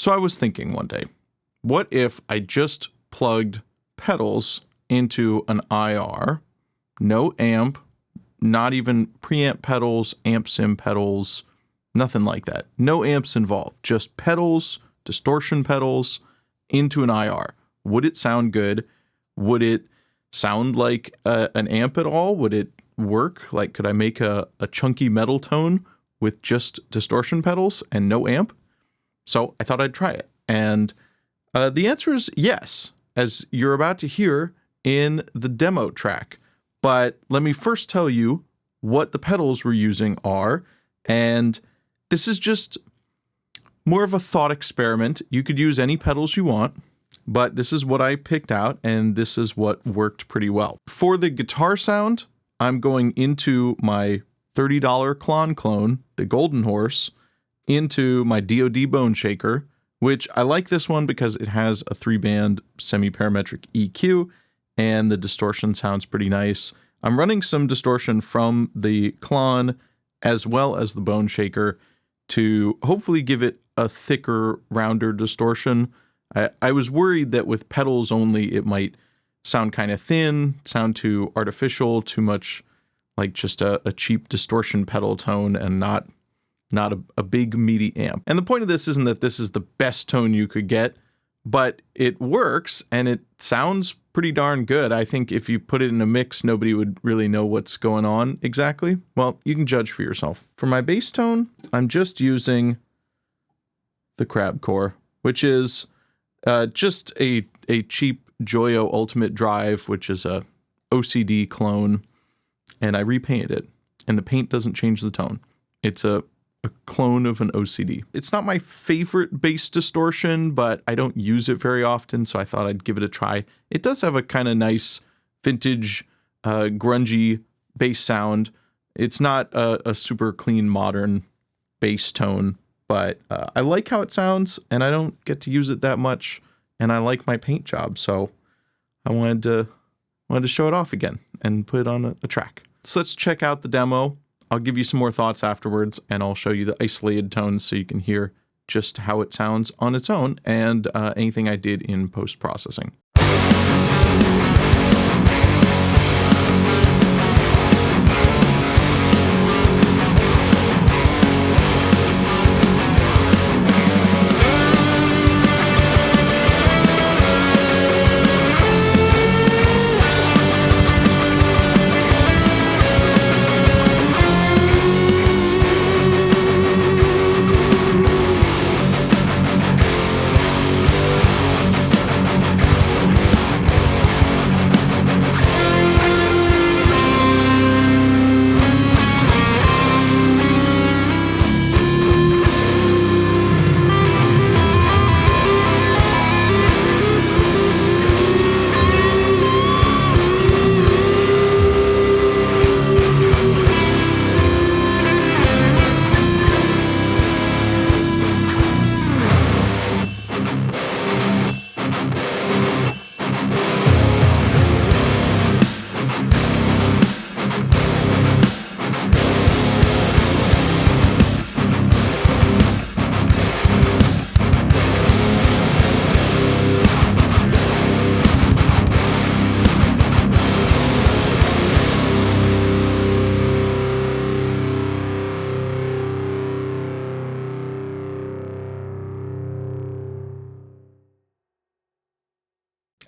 So I was thinking one day, what if I just plugged pedals into an IR, no amp, not even preamp pedals, amp sim pedals, nothing like that. No amps involved, just pedals, distortion pedals into an IR. Would it sound good? Would it sound like an amp at all? Would it work? Like, could I make a chunky metal tone with just distortion pedals and no amp? So I thought I'd try it. And the answer is yes, as you're about to hear in the demo track. But let me first tell you what the pedals we're using are. And this is just more of a thought experiment. You could use any pedals you want, but this is what I picked out, and this is what worked pretty well. For the guitar sound, I'm going into my $30 Klon clone, the Golden Horse, into my DoD Bone Shaker, which I like this one because it has a 3-band semi-parametric EQ, and the distortion sounds pretty nice. I'm running some distortion from the Klon as well as the Bone Shaker to hopefully give it a thicker, rounder distortion. I was worried that with pedals only, it might sound kind of thin, sound too artificial, too much like just a cheap distortion pedal tone and not a big meaty amp. And the point of this isn't that this is the best tone you could get, but it works and it sounds pretty darn good. I think if you put it in a mix, nobody would really know what's going on exactly. Well, you can judge for yourself. For my bass tone, I'm just using the Crab Core, which is just a cheap Joyo Ultimate Drive, which is a OCD clone, and I repainted it, and the paint doesn't change the tone. It's a clone of an OCD. It's not my favorite bass distortion, but I don't use it very often, so I thought I'd give it a try. It does have a kind of nice vintage, grungy bass sound. It's not a super clean, modern bass tone, but I like how it sounds, and I don't get to use it that much, and I like my paint job, so I wanted to show it off again and put it on a track. So let's check out the demo. I'll give you some more thoughts afterwards, and I'll show you the isolated tones so you can hear just how it sounds on its own and anything I did in post-processing.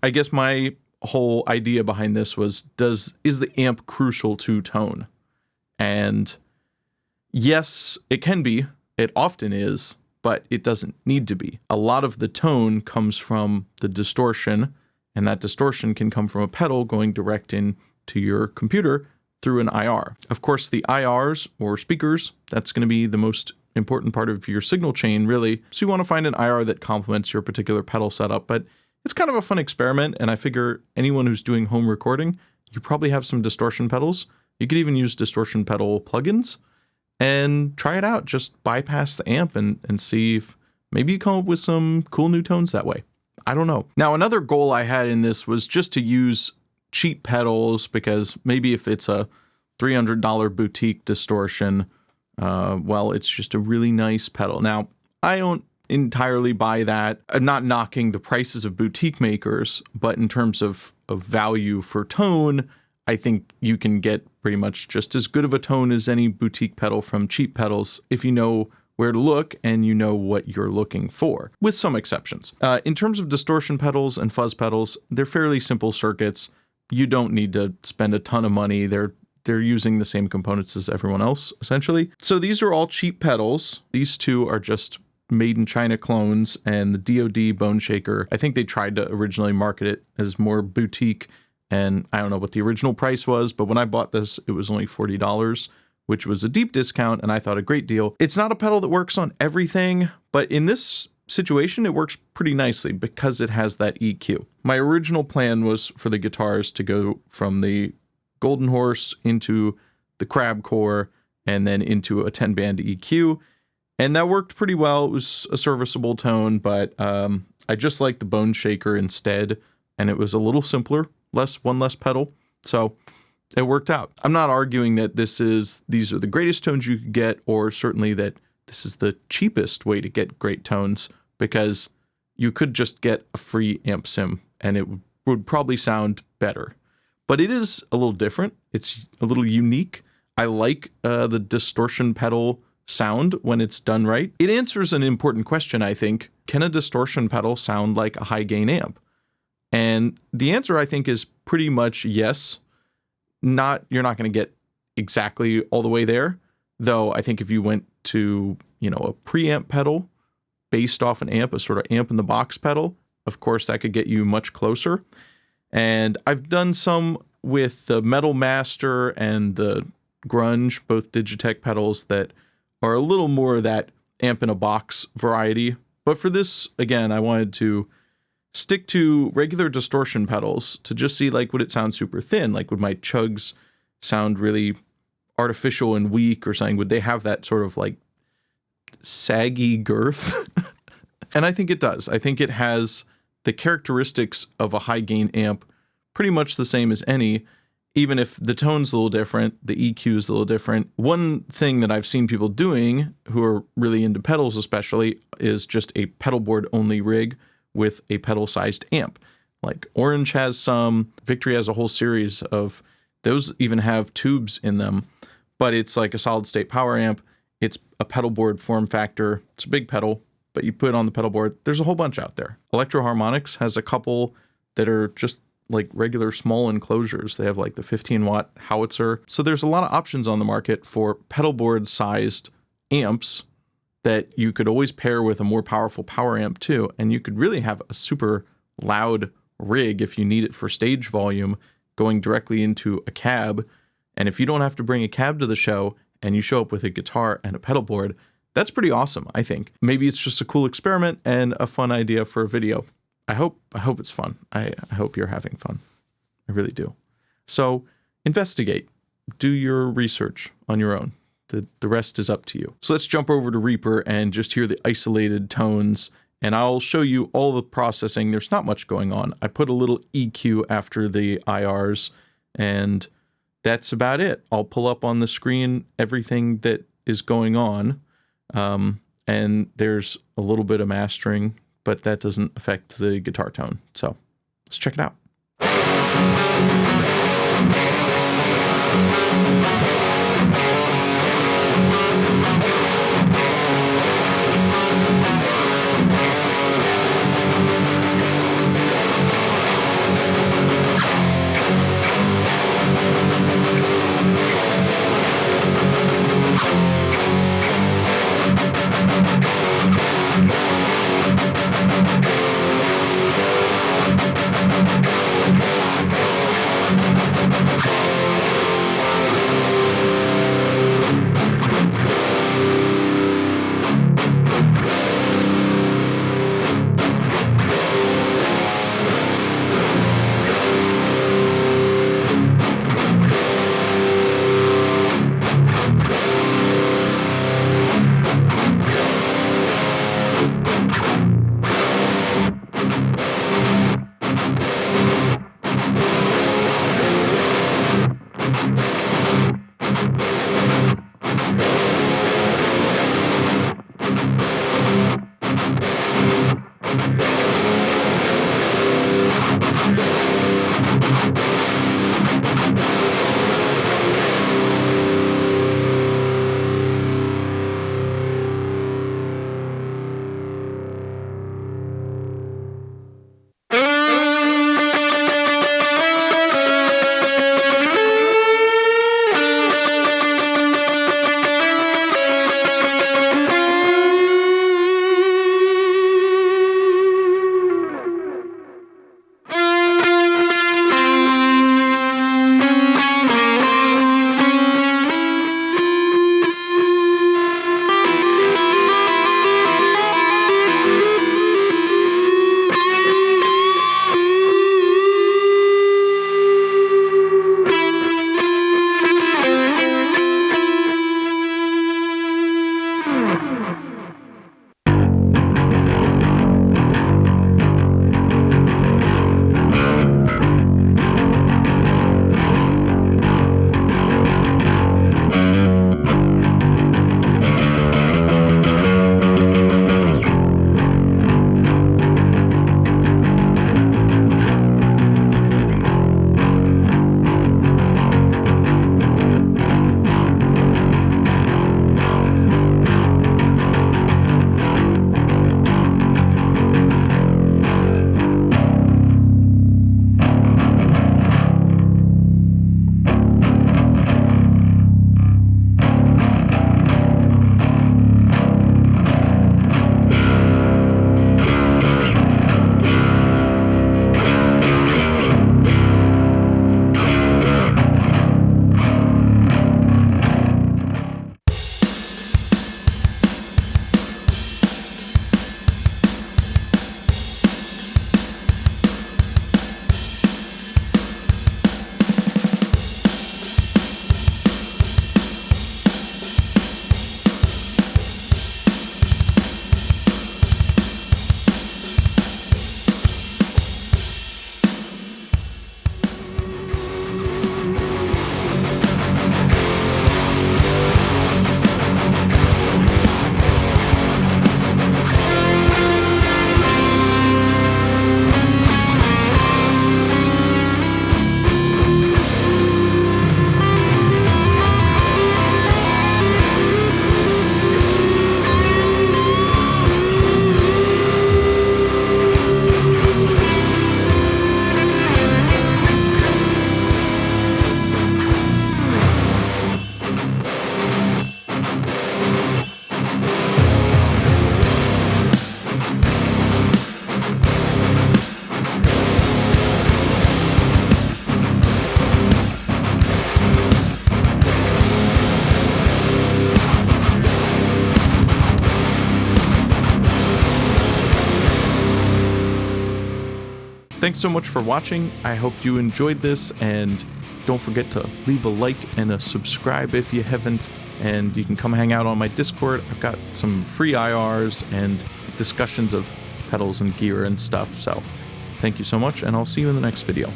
I guess my whole idea behind this was, is the amp crucial to tone? And yes, it can be. It often is, but it doesn't need to be. A lot of the tone comes from the distortion, and that distortion can come from a pedal going direct into your computer through an IR. Of course, the IRs, or speakers, that's going to be the most important part of your signal chain, really. So you want to find an IR that complements your particular pedal setup, but it's kind of a fun experiment, and I figure anyone who's doing home recording, you probably have some distortion pedals. You could even use distortion pedal plugins and try it out. Just bypass the amp and see if maybe you come up with some cool new tones that way. I don't know. Now, another goal I had in this was just to use cheap pedals, because maybe if it's a $300 boutique distortion, well, it's just a really nice pedal. Now, I don't entirely buy that. I'm not knocking the prices of boutique makers, but in terms of value for tone, I think you can get pretty much just as good of a tone as any boutique pedal from cheap pedals if you know where to look and you know what you're looking for, with some exceptions. In terms of distortion pedals and fuzz pedals, they're fairly simple circuits. You don't need to spend a ton of money. They're using the same components as everyone else, essentially. So these are all cheap pedals. These two are just made in China clones, and the DoD Bone Shaker, I think they tried to originally market it as more boutique, and I don't know what the original price was, but when I bought this, it was only $40, which was a deep discount, and I thought a great deal. It's not a pedal that works on everything, but in this situation, it works pretty nicely because it has that EQ. My original plan was for the guitars to go from the Golden Horse into the Crab Core and then into a 10-band EQ, and that worked pretty well. It was a serviceable tone, but I just liked the Bone Shaker instead, and it was a little simpler, one less pedal, so it worked out. I'm not arguing that these are the greatest tones you could get, or certainly that this is the cheapest way to get great tones, because you could just get a free amp sim and it would probably sound better. But it is a little different. It's a little unique. I like the distortion pedal sound when it's done right. It answers an important question, I think. Can a distortion pedal sound like a high gain amp? And the answer, I think, is pretty much yes. You're not going to get exactly all the way there, though. I think if you went to, a preamp pedal based off an amp, a sort of amp in the box pedal, of course, that could get you much closer. And I've done some with the Metal Master and the Grunge, both Digitech pedals that are a little more of that amp in a box variety. But for this, again, I wanted to stick to regular distortion pedals to just see would it sound super thin? Would my chugs sound really artificial and weak or something? Would they have that sort of saggy girth? And I think it does. I think it has the characteristics of a high gain amp pretty much the same as any, even if the tone's a little different, the EQ is a little different. One thing that I've seen people doing who are really into pedals especially is just a pedal board only rig with a pedal-sized amp. Orange has some, Victory has a whole series of, those even have tubes in them, but it's like a solid-state power amp. It's a pedal board form factor. It's a big pedal, but you put it on the pedal board. There's a whole bunch out there. Electro Harmonics has a couple that are just regular small enclosures. They have the 15-watt howitzer. So there's a lot of options on the market for pedal board-sized amps that you could always pair with a more powerful power amp too, and you could really have a super loud rig if you need it for stage volume going directly into a cab. And if you don't have to bring a cab to the show and you show up with a guitar and a pedal board, that's pretty awesome, I think. Maybe it's just a cool experiment and a fun idea for a video. I hope it's fun. I hope you're having fun. I really do. So investigate. Do your research on your own. The rest is up to you. So let's jump over to Reaper and just hear the isolated tones, and I'll show you all the processing. There's not much going on. I put a little EQ after the IRs, and that's about it. I'll pull up on the screen everything that is going on, and there's a little bit of mastering, but that doesn't affect the guitar tone. So let's check it out. Thanks so much for watching. I hope you enjoyed this, and don't forget to leave a like and a subscribe if you haven't. And you can come hang out on my Discord. I've got some free IRs and discussions of pedals and gear and stuff. So thank you so much, and I'll see you in the next video.